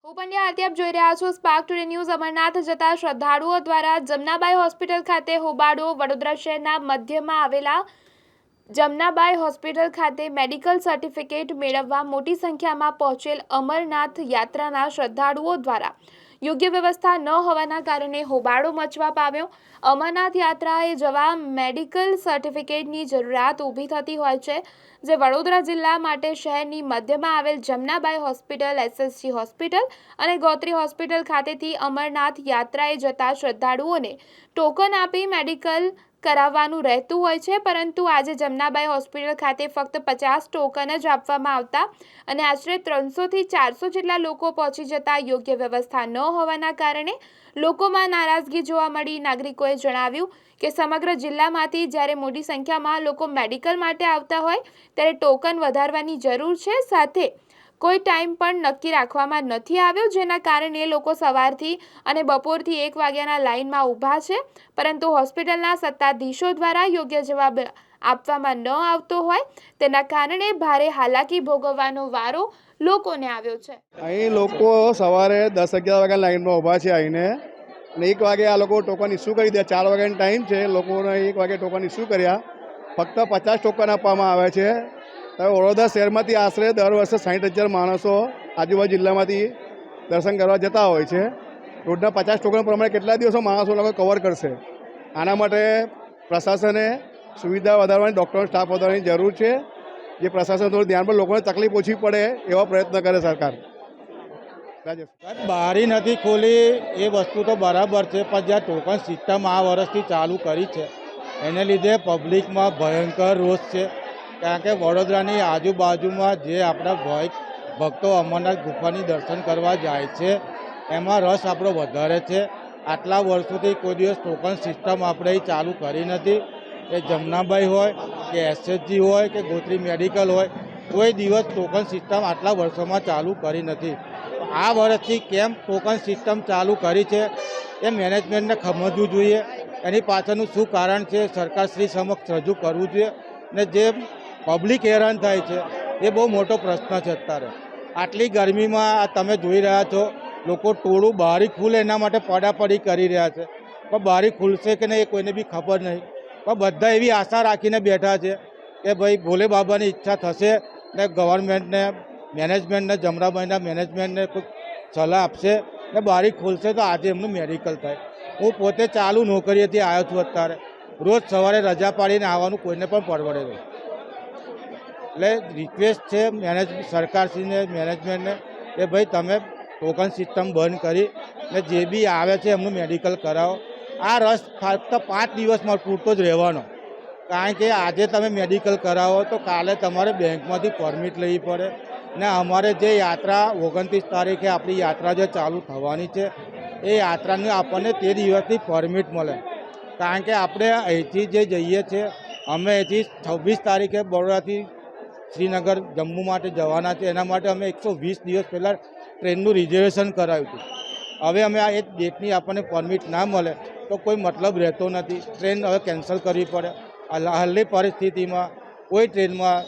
હું પંડ્યા આરતી આપ જોઈ રહ્યા છો સ્પાર્ક ટુડે ન્યૂઝ। અમરનાથ જતા શ્રદ્ધાળુઓ દ્વારા જમનાબાઈ હોસ્પિટલ ખાતે હોબાળો। વડોદરા શહેરના મધ્યમાં આવેલા જમનાબાઈ હોસ્પિટલ ખાતે મેડિકલ સર્ટિફિકેટ મેળવવા મોટી સંખ્યામાં પહોંચેલ અમરનાથ યાત્રાના શ્રદ્ધાળુઓ દ્વારા યોગ્ય વ્યવસ્થા ન હોવાના કારણે હોબાળો મચવા પામ્યો। અમરનાથ યાત્રાએ જવા મેડિકલ સર્ટિફિકેટની જરૂરિયાત ઊભી થતી હોય છે, જે વડોદરા જિલ્લા માટે શહેરની મધ્યમાં આવેલ જમનાબાઈ હોસ્પિટલ, એસએસજી હોસ્પિટલ અને ગોત્રી હોસ્પિટલ ખાતેથી અમરનાથ યાત્રાએ જતા શ્રદ્ધાળુઓને ટોકન આપી મેડિકલ કરાવવાનું રહેતું હોય છે, પરંતુ આજે જમનાબાઈ હોસ્પિટલ ખાતે ફક્ત 50 ટોકન જ આપવામાં આવતા અને આશરે 300 થી 400 જેટલા લોકો પહોંચી જતા યોગ્ય વ્યવસ્થા ન હોવાના કારણે લોકોમાં નારાજગી જોવા મળી। નાગરિકોએ જણાવ્યું કે સમગ્ર જિલ્લામાંથી જ્યારે મોટી સંખ્યામાં લોકો મેડિકલ માટે આવતા હોય ત્યારે ટોકન વધારવાની જરૂર છે, સાથે કોઈ ટાઈમ પણ નક્કી રાખવામાં નથી આવ્યો, જેના કારણે લોકો સવારથી અને બપોરથી 1 વાગ્યાના લાઇનમાં ઊભા છે, પરંતુ હોસ્પિટલના સત્તાધીશો દ્વારા યોગ્ય જવાબ આપવામાં ન આવતો હોય તેના કારણે ભારે હાલાકી ભોગવવાનો વારો લોકોને આવ્યો છે। અહીં લોકો સવારે 10-11 વાગ્યા લાઈનમાં ઊભા છે આવીને, અને 1 વાગે આ લોકો ટોકન ઇસ્યુ કરી દે। 4 વાગ્યાનો ટાઈમ છે, લોકોને 1 વાગે ટોકન ઇસ્યુ કર્યા, ફક્ત 50 ટોકન આપવામાં આવે છે। વડોદરા શહેરમાંથી આશરે દર વર્ષે 60,000 માણસો આજુબાજુ જિલ્લામાંથી દર્શન કરવા જતા હોય છે। રોજના 50 ટોકન પ્રમાણે કેટલા દિવસો માણસો લોકો કવર કરશે? આના માટે પ્રશાસને સુવિધા વધારવાની, ડૉક્ટરનો સ્ટાફ વધારવાની જરૂર છે, જે પ્રશાસન થોડું ધ્યાન પર લોકોને તકલીફ ઓછી પડે એવા પ્રયત્ન કરે સરકાર। બારી નથી ખોલી એ વસ્તુ તો બરાબર છે, પણ જ્યાં ટોકન સિસ્ટમ આ વર્ષથી ચાલુ કરી છે એને લીધે પબ્લિકમાં ભયંકર રોષ છે, કારણ કે વડોદરાની આજુબાજુમાં જે આપણા ભક્તો અમરનાથ ગુફાની દર્શન કરવા જાય છે એમાં રસ આપણો વધારે છે। આટલા વર્ષોથી કોઈ દિવસ ટોકન સિસ્ટમ આપણે ચાલુ કરી નથી, કે જમનાબાઈ હોય કે એસએસજી હોય કે ગોત્રી મેડિકલ હોય, કોઈ દિવસ ટોકન સિસ્ટમ આટલા વર્ષોમાં ચાલુ કરી નથી। આ વર્ષથી કેમ ટોકન સિસ્ટમ ચાલુ કરી છે એ મેનેજમેન્ટને સમજવું જોઈએ, એની પાછળનું શું કારણ છે સરકારશ્રી સમક્ષ રજૂ કરવું જોઈએ, ને જે પબ્લિક હેરાન થાય છે એ બહુ મોટો પ્રશ્ન છે। અત્યારે આટલી ગરમીમાં તમે જોઈ રહ્યા છો, લોકો ટોળું બારી ખુલે એના માટે પડાપડી કરી રહ્યા છે, પણ બારી ખુલશે કે નહીં એ કોઈને બી ખબર નહીં, પણ બધા એવી આશા રાખીને બેઠા છે કે ભાઈ ભોલે બાબાની ઈચ્છા થશે ને ગવર્મેન્ટને, મેનેજમેન્ટને, જમનાબાઈના મેનેજમેન્ટને કોઈ સલાહ આપશે ને બારી ખોલશે તો આજે એમનું મેડિકલ થાય। હું પોતે ચાલુ નોકરીએથી આવ્યો છું, અત્યારે રોજ સવારે રજા પાડીને આવવાનું કોઈને પણ પરવડે નહીં। એટલે રિક્વેસ્ટ છે સરકારશ્રીને, મેનેજમેન્ટને કે ભાઈ તમે ટોકન સિસ્ટમ બંધ કરી ને જે બી આવે છે એમનું મેડિકલ કરાવો। આ રસ ફક્ત 5 દિવસમાં પૂરતો જ રહેવાનો, કારણ કે આજે તમે મેડિકલ કરાવો તો કાલે તમારે બેંકમાંથી પરમિટ લેવી પડે, ને અમારે જે યાત્રા 29 તારીખે આપણી યાત્રા જે ચાલુ થવાની છે એ યાત્રાની આપણને તે દિવસની પરમિટ મળે, કારણ કે આપણે અહીંથી જે જઈએ છીએ, અમે અહીંથી 26 તારીખે બરોડાથી શ્રીનગર જમ્મુ માટે જવાના છે, એના માટે અમે 120 દિવસ પહેલાં ટ્રેનનું રિઝર્વેશન કરાવ્યું હતું। હવે અમે આ એક ડેટની આપણને પરમિટ ના મળે તો કોઈ મતલબ રહેતો નથી, ટ્રેન હવે કેન્સલ કરવી પડે। હાલની પરિસ્થિતિમાં કોઈ ટ્રેનમાં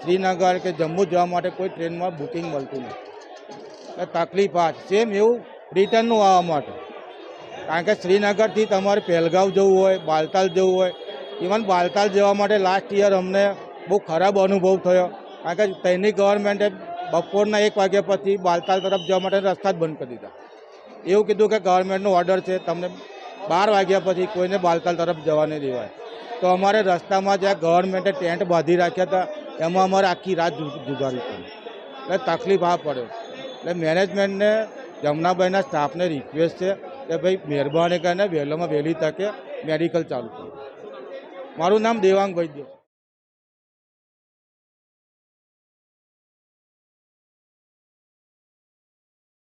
શ્રીનગર કે જમ્મુ જવા માટે કોઈ ટ્રેનમાં બુકિંગ મળતું નથી, તકલીફ આ સેમ એવું રિટર્નનું આવવા માટે, કારણ કે શ્રીનગરથી તમારે પહેલગાંવ જવું હોય, બાલતાલ જવું હોય, ઇવન બાલતાલ જવા માટે લાસ્ટ યર અમને બહુ ખરાબ અનુભવ થયો, કારણ કે ત્યાંની ગવર્મેન્ટે બપોરના 1 વાગ્યા પછી બાલતાલ તરફ જવા માટે રસ્તા જ બંધ કરી દીધા। એવું કીધું કે ગવર્મેન્ટનો ઓર્ડર છે, તમને 12 વાગ્યા પછી કોઈને બાલતાલ તરફ જવા નહીં દેવાય। તો અમારે રસ્તામાં જ્યાં ગવર્મેન્ટે ટેન્ટ બાંધી રાખ્યા હતા એમાં અમારે આખી રાત ગુજારવી પડી, એટલે તકલીફ આ પડે। એટલે મેનેજમેન્ટને, જમનાબાઈના સ્ટાફને રિક્વેસ્ટ છે કે ભાઈ મહેરબાની કરીને વહેલામાં વહેલી તકે મેડિકલ ચાલુ કરો। મારું નામ દેવાંગ વૈદ્ય।